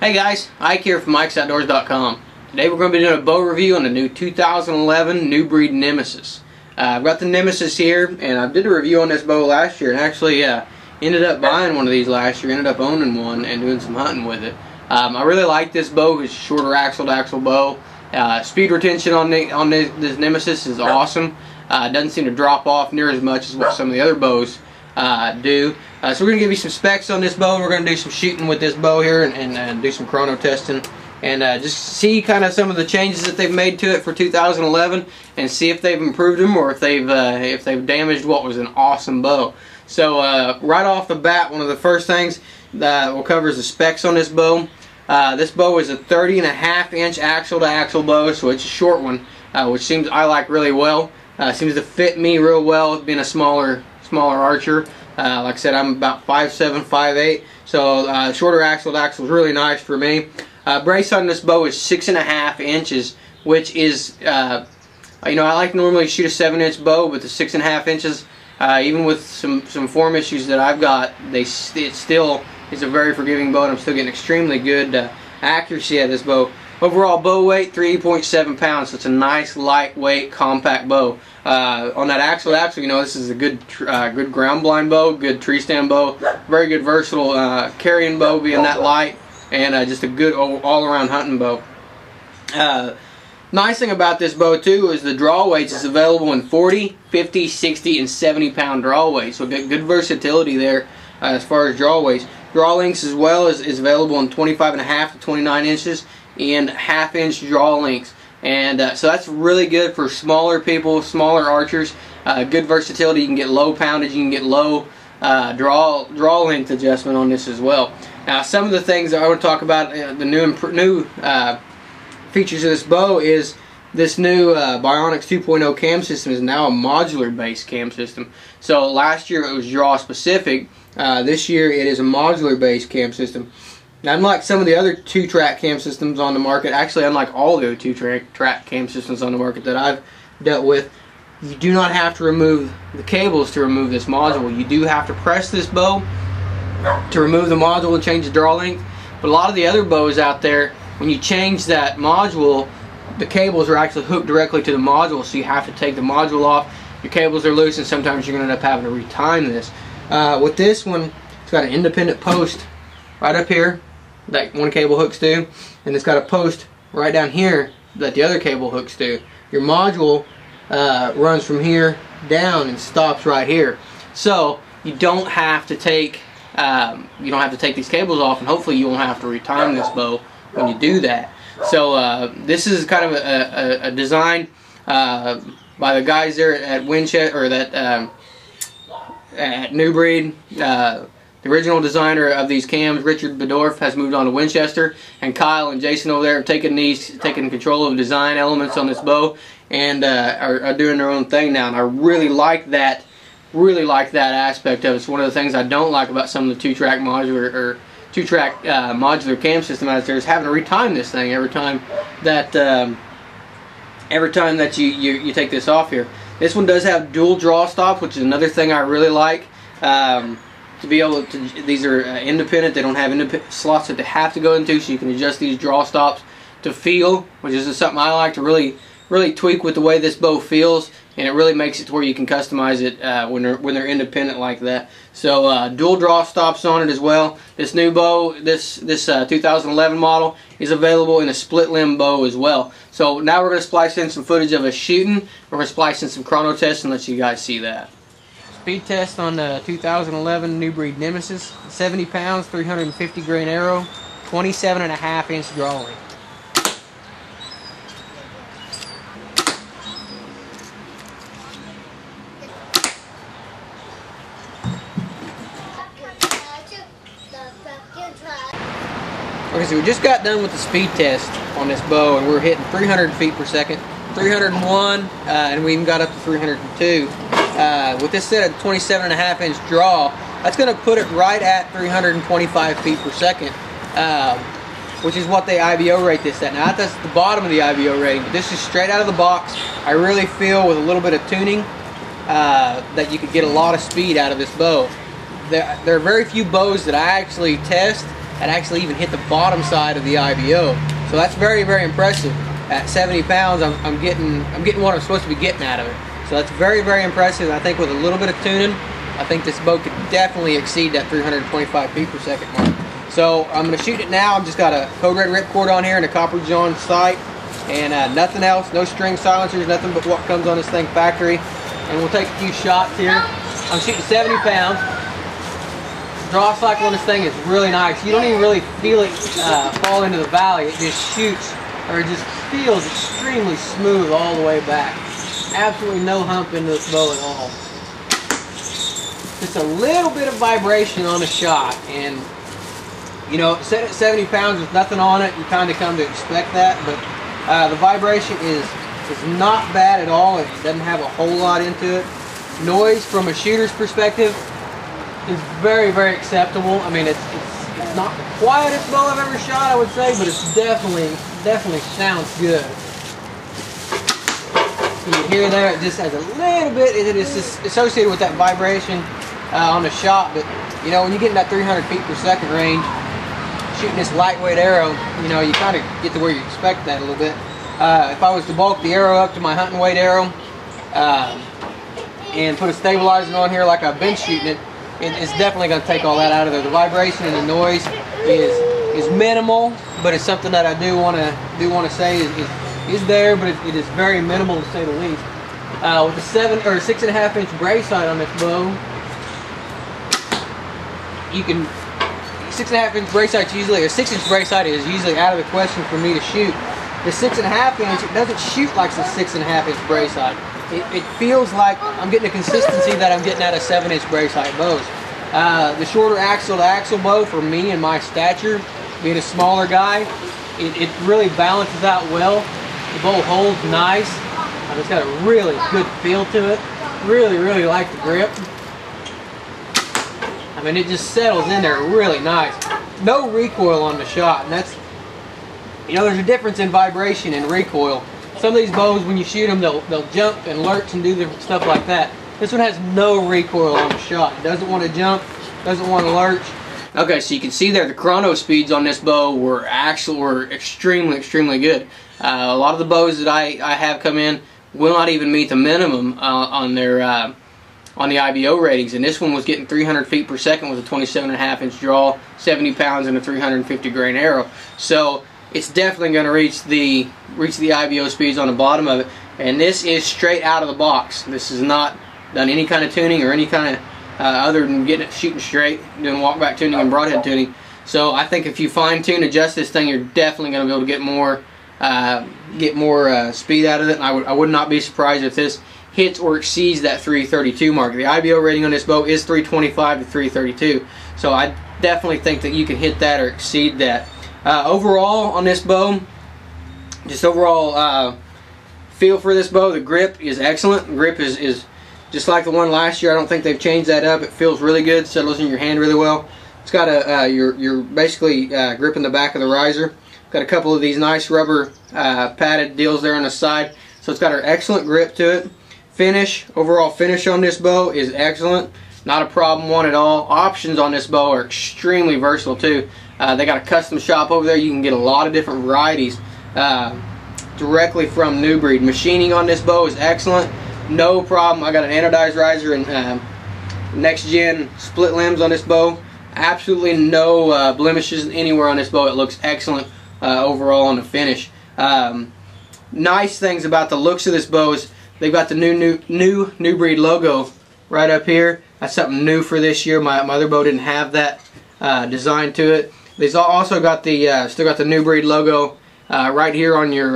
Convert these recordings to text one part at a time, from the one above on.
Hey guys, Ike here from Mike'sOutdoors.com. Today we're going to be doing a bow review on the new 2011 New Breed Nemesis. I've got the Nemesis here, and I did a review on this bow last year, and actually ended up buying one of these last year, ended up owning one and doing some hunting with it. I really like this bow. It's a shorter axle-to-axle bow. Speed retention on this Nemesis is awesome. It doesn't seem to drop off near as much as what some of the other bows do. So we're going to give you some specs on this bow, and we're going to do some shooting with this bow here and do some chrono testing and just see kind of some of the changes that they've made to it for 2011 and see if they've improved them or if they've damaged what was an awesome bow. So right off the bat, one of the first things that we'll cover is the specs on this bow. This bow is a 30.5-inch axle-to-axle bow, so it's a short one, which I like really well. Seems to fit me real well, being a smaller archer. Like I said, I'm about 5'7", 5'8", so shorter axle-to-axle is really nice for me. Brace on this bow is 6.5 inches, which is, I like to normally shoot a 7-inch bow, but the 6.5 inches, even with some form issues that I've got, it still is a very forgiving bow, and I'm still getting extremely good accuracy at this bow. Overall bow weight, 3.7 pounds, so it's a nice, lightweight, compact bow. On that axle-to-axle, this is a good ground blind bow, good tree stand bow, very good versatile carrying bow, being that light, and just a good all-around hunting bow. Nice thing about this bow too is the draw weights is available in 40, 50, 60, and 70 pound draw weights, so good versatility there as far as draw weights. Draw lengths as well is available in 25.5 to 29 inches and half-inch draw lengths. And so that's really good for smaller people, smaller archers. Good versatility. You can get low poundage, you can get low draw length adjustment on this as well. Now, some of the things that I want to talk about, the new features of this bow is this new Bionics 2.0 cam system is now a modular based cam system. So last year it was draw specific. This year it is a modular based cam system. Now, unlike some of the other 2-track cam systems on the market, actually unlike all the other 2-track cam systems on the market that I've dealt with, you do not have to remove the cables to remove this module. You do have to press this bow to remove the module and change the draw length. But a lot of the other bows out there, when you change that module, the cables are actually hooked directly to the module, so you have to take the module off. Your cables are loose, and sometimes you're going to end up having to retime this. With this one, it's got an independent post right up here that one cable hooks to, and it's got a post right down here that the other cable hooks to. Your module runs from here down and stops right here, so you don't have to take these cables off, and hopefully you won't have to retime this bow when you do that. So this is kind of a design by the guys there at Winchester, or that at New Breed. The original designer of these cams, Richard Bedorf, has moved on to Winchester, and Kyle and Jason over there have taken control of design elements on this bow and are doing their own thing now. And I really like that aspect of it. It's one of the things I don't like about some of the 2-track modular cam system out there is having to retime this thing every time that you take this off here. This one does have dual draw stops, which is another thing I really like. To be able to, these are independent. They don't have independent slots that they have to go into, so you can adjust these draw stops to feel, which is something I like to really tweak with the way this bow feels, and it really makes it to where you can customize it when they're independent like that. So dual draw stops on it as well. This new bow, this 2011 model, is available in a split limb bow as well. So now we're going to splice in some footage of us shooting. We're going to splice in some chrono tests and let you guys see that. Speed test on the 2011 New Breed Nemesis. 70 pounds, 350 grain arrow, 27.5 inch draw length. Okay, so we just got done with the speed test on this bow, and we're hitting 300 feet per second, 301, and we even got up to 302. With this set of 27.5 inch draw, that's going to put it right at 325 feet per second, which is what they IBO rate this at. Now that's the bottom of the IBO rating, but this is straight out of the box. I really feel with a little bit of tuning that you could get a lot of speed out of this bow. There are very few bows that I actually test that actually even hit the bottom side of the IBO. So that's very, very impressive. At 70 pounds, I'm getting what I'm supposed to be getting out of it. So that's very, very impressive. I think with a little bit of tuning, I think this bow could definitely exceed that 325 feet per second mark. So I'm going to shoot it now. I've just got a code red ripcord on here and a copper John sight, and nothing else, no string silencers, nothing but what comes on this thing factory. And we'll take a few shots here. I'm shooting 70 pounds. Draw cycle on this thing is really nice. You don't even really feel it fall into the valley. It just shoots, or it just feels extremely smooth all the way back. Absolutely no hump into this bow at all. Just a little bit of vibration on the shot, and you know, set at 70 pounds with nothing on it, you kind of come to expect that, but the vibration is not bad at all. It doesn't have a whole lot into it. Noise from a shooter's perspective is very, very acceptable. I mean, it's not the quietest bow I've ever shot, I would say, but it's definitely sounds good. You can hear there, it just has a little bit, it is just associated with that vibration on the shot, but you know, when you get in that 300 feet per second range, shooting this lightweight arrow, you know, you kind of get to where you expect that a little bit. If I was to bulk the arrow up to my hunting weight arrow and put a stabilizer on here like I've been shooting it, it's definitely going to take all that out of there. The vibration and the noise is minimal, but it's something that I do want to say is there, but it is very minimal to say the least. With the 7 or 6.5 inch brace sight on this bow, you can 6.5 inch brace sight usually, or 6 inch brace sight is usually out of the question for me to shoot. The 6.5 inch, it doesn't shoot like the 6.5 inch brace sight. It feels like I'm getting a consistency that I'm getting out of 7 inch brace sight bows. The shorter axle to axle bow for me and my stature, being a smaller guy, it really balances out well. The bow holds nice. It's got a really good feel to it. Really like the grip. I mean, it just settles in there really nice. No recoil on the shot, and that's, you know, there's a difference in vibration and recoil. Some of these bows, when you shoot them, they'll jump and lurch and do different stuff like that. This one has no recoil on the shot. It doesn't want to jump, doesn't want to lurch. Okay, so you can see there the chrono speeds on this bow were extremely good. A lot of the bows that I have come in will not even meet the minimum on their on the IBO ratings, and this one was getting 300 feet per second with a 27.5 inch draw, 70 pounds, and a 350 grain arrow. So it's definitely going to reach the IBO speeds on the bottom of it, and this is straight out of the box. This is not done any kind of tuning or any kind of other than getting it shooting straight, doing walkback tuning and broadhead tuning. So I think if you fine tune, adjust this thing, you're definitely going to be able to get more speed out of it. And I would not be surprised if this hits or exceeds that 332 mark. The IBO rating on this bow is 325 to 332, so I definitely think that you can hit that or exceed that. Overall on this bow, just overall feel for this bow, the grip is excellent. The grip is just like the one last year. I don't think they've changed that up. It feels really good, settles in your hand really well. It's got you're basically gripping the back of the riser. Got a couple of these nice rubber padded deals there on the side, so it's got an excellent grip to it. Overall finish on this bow is excellent. Not a problem one at all. Options on this bow are extremely versatile too. They got a custom shop over there. You can get a lot of different varieties directly from New Breed. Machining on this bow is excellent. No problem. I got an anodized riser and next gen split limbs on this bow. Absolutely no blemishes anywhere on this bow. It looks excellent overall on the finish. Nice things about the looks of this bow is they've got the New Breed logo right up here. That's something new for this year. My other bow didn't have that design to it. They've also got the still got the New Breed logo right here on your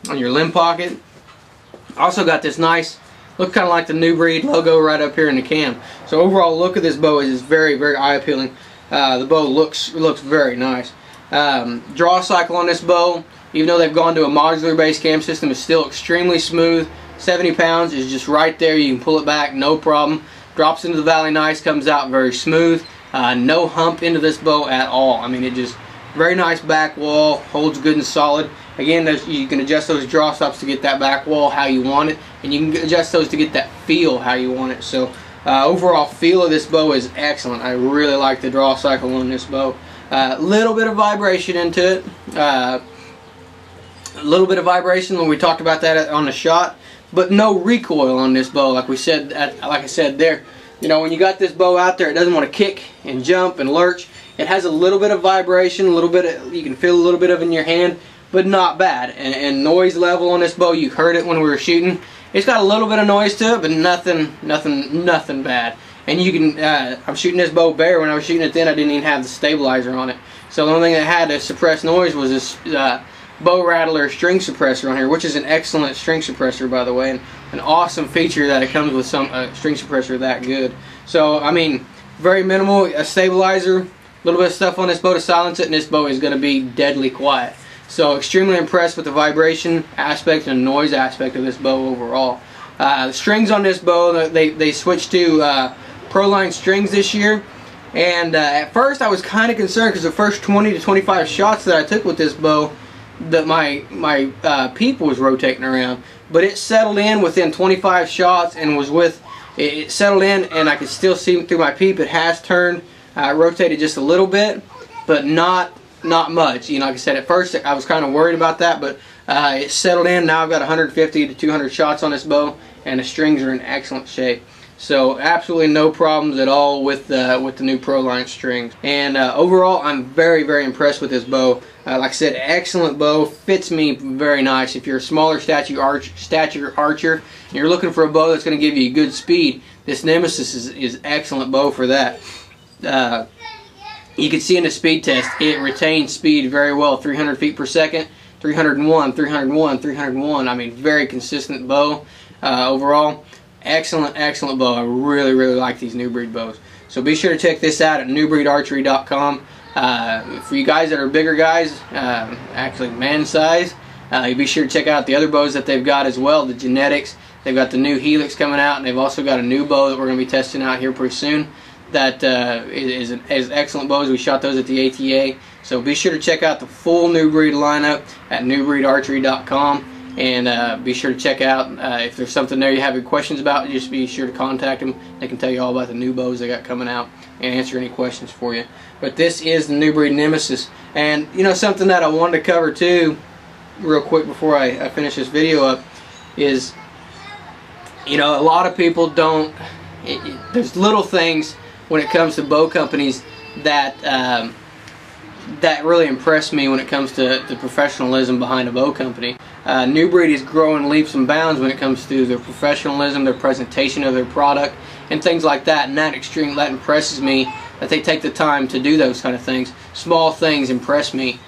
limb pocket. Also got this nice, look kind of like the New Breed logo right up here in the cam. So overall look of this bow is very eye appealing. The bow looks very nice. Draw cycle on this bow, even though they've gone to a modular base cam system, is still extremely smooth. 70 pounds is just right there. You can pull it back, no problem. Drops into the valley nice, comes out very smooth. No hump into this bow at all. I mean, it just very nice back wall, holds good and solid. Again, you can adjust those draw stops to get that back wall how you want it, and you can adjust those to get that feel how you want it. So overall feel of this bow is excellent. I really like the draw cycle on this bow. Little bit of vibration into it. A little bit of vibration when we talked about that on the shot, but no recoil on this bow. Like I said there, you know, when you got this bow out there, it doesn't want to kick and jump and lurch. It has a little bit of vibration, a little bit of, you can feel a little bit of it in your hand, but not bad. And noise level on this bow, you heard it when we were shooting. It's got a little bit of noise to it, but nothing bad. And you can, I'm shooting this bow bare. When I was shooting it then, I didn't even have the stabilizer on it. So the only thing that had to suppress noise was this bow rattler string suppressor on here, which is an excellent string suppressor, by the way, and an awesome feature that it comes with some string suppressor that good. So I mean, very minimal, a stabilizer, a little bit of stuff on this bow to silence it, and this bow is going to be deadly quiet. So extremely impressed with the vibration aspect and noise aspect of this bow overall. The strings on this bow, they switched to Proline strings this year, and at first I was kind of concerned because the first 20 to 25 shots that I took with this bow, that my peep was rotating around, but it settled in within 25 shots and was with it settled in, and I could still see through my peep. It has turned, rotated just a little bit, but not much. You know, like I said, at first I was kind of worried about that, but it settled in. Now I've got 150 to 200 shots on this bow, and the strings are in excellent shape. So absolutely no problems at all with the new Proline strings. And overall, I'm very impressed with this bow. Like I said, excellent bow, fits me very nice. If you're a smaller stature archer and you're looking for a bow that's going to give you good speed, this Nemesis is excellent bow for that. You can see in the speed test, it retains speed very well. 300 feet per second, 301, 301, 301. I mean, very consistent bow overall. Excellent bow. I really like these New Breed bows. So be sure to check this out at newbreedarchery.com. For you guys that are bigger guys, actually man size, you be sure to check out the other bows that they've got as well, the genetics. They've got the new Helix coming out, and they've also got a new bow that we're going to be testing out here pretty soon. That is excellent bows. We shot those at the ATA. So be sure to check out the full New Breed lineup at newbreedarchery.com. And be sure to check out if there's something there you have any questions about, just be sure to contact them. They can tell you all about the new bows they got coming out and answer any questions for you. But this is the New Breed Nemesis. And you know, something that I wanted to cover too real quick before I finish this video up is, you know, a lot of people don't, there's little things when it comes to bow companies that that really impressed me when it comes to the professionalism behind a bow company. New Breed is growing leaps and bounds when it comes to their professionalism, their presentation of their product, and things like that. And that impresses me that they take the time to do those kind of things. Small things impress me.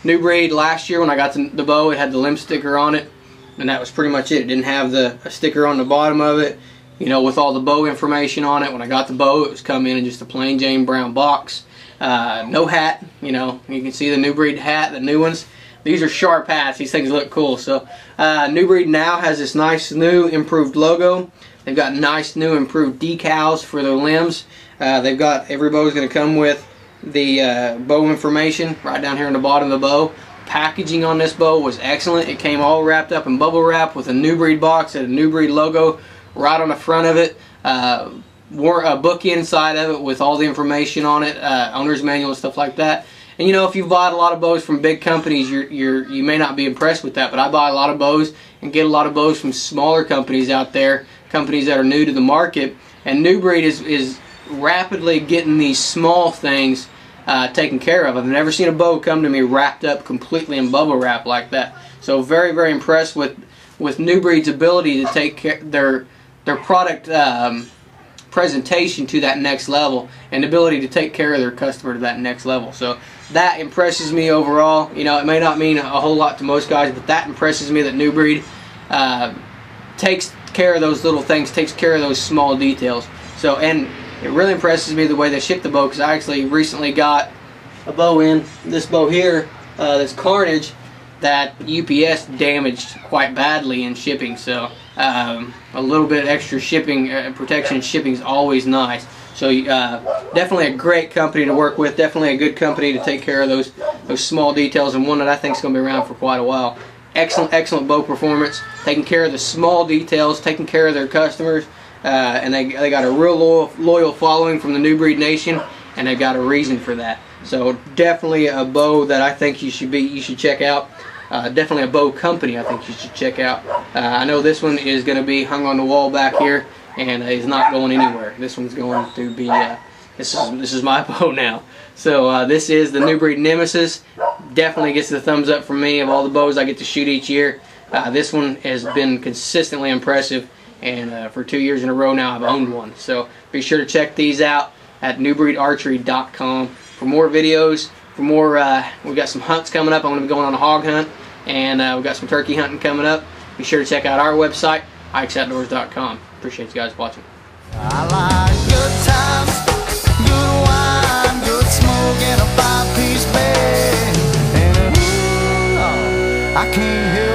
New Breed last year when I got the bow, it had the limb sticker on it, and that was pretty much it. It didn't have a sticker on the bottom of it, you know, with all the bow information on it. When I got the bow, it was coming in just a plain Jane brown box. No hat, you know, you can see the New Breed hat, the new ones. These are sharp hats. These things look cool. So New Breed now has this nice new improved logo. They've got nice new improved decals for their limbs. They've got, every bow is going to come with the bow information right down here on the bottom of the bow. Packaging on this bow was excellent. It came all wrapped up in bubble wrap with a New Breed box and a New Breed logo right on the front of it. Wore a book inside of it with all the information on it, owner's manual and stuff like that. And you know, if you've bought a lot of bows from big companies, you may not be impressed with that. But I buy a lot of bows and get a lot of bows from smaller companies out there, companies that are new to the market. And New Breed is rapidly getting these small things taken care of. I've never seen a bow come to me wrapped up completely in bubble wrap like that. So very impressed with New Breed's ability to take care their product presentation to that next level, and the ability to take care of their customer to that next level. So that impresses me overall. You know, it may not mean a whole lot to most guys, but that impresses me that New Breed takes care of those little things, takes care of those small details. So, and it really impresses me the way they ship the bow, because I actually recently got a bow in, this bow here, this Carnage, that UPS damaged quite badly in shipping. So a little bit extra shipping protection shipping is always nice. So definitely a great company to work with, definitely a good company to take care of those small details, and one that I think is going to be around for quite a while. Excellent bow performance, taking care of the small details, taking care of their customers, and they got a real loyal following from the New Breed Nation, and they've got a reason for that. So definitely a bow that I think you should check out. Definitely a bow company I think you should check out. I know this one is going to be hung on the wall back here, and is not going anywhere. This one's going to be this is my bow now. So this is the new breed Nemesis. Definitely gets the thumbs up from me of all the bows I get to shoot each year. This one has been consistently impressive, and for 2 years in a row now I've owned one. So be sure to check these out at newbreedarchery.com for more videos. For more, we've got some hunts coming up. I'm going to be going on a hog hunt, and we've got some turkey hunting coming up. Be sure to check out our website, ikesoutdoors.com. Appreciate you guys watching. I like good times, good wine, good smoke, and a 5-piece bed. And I can't help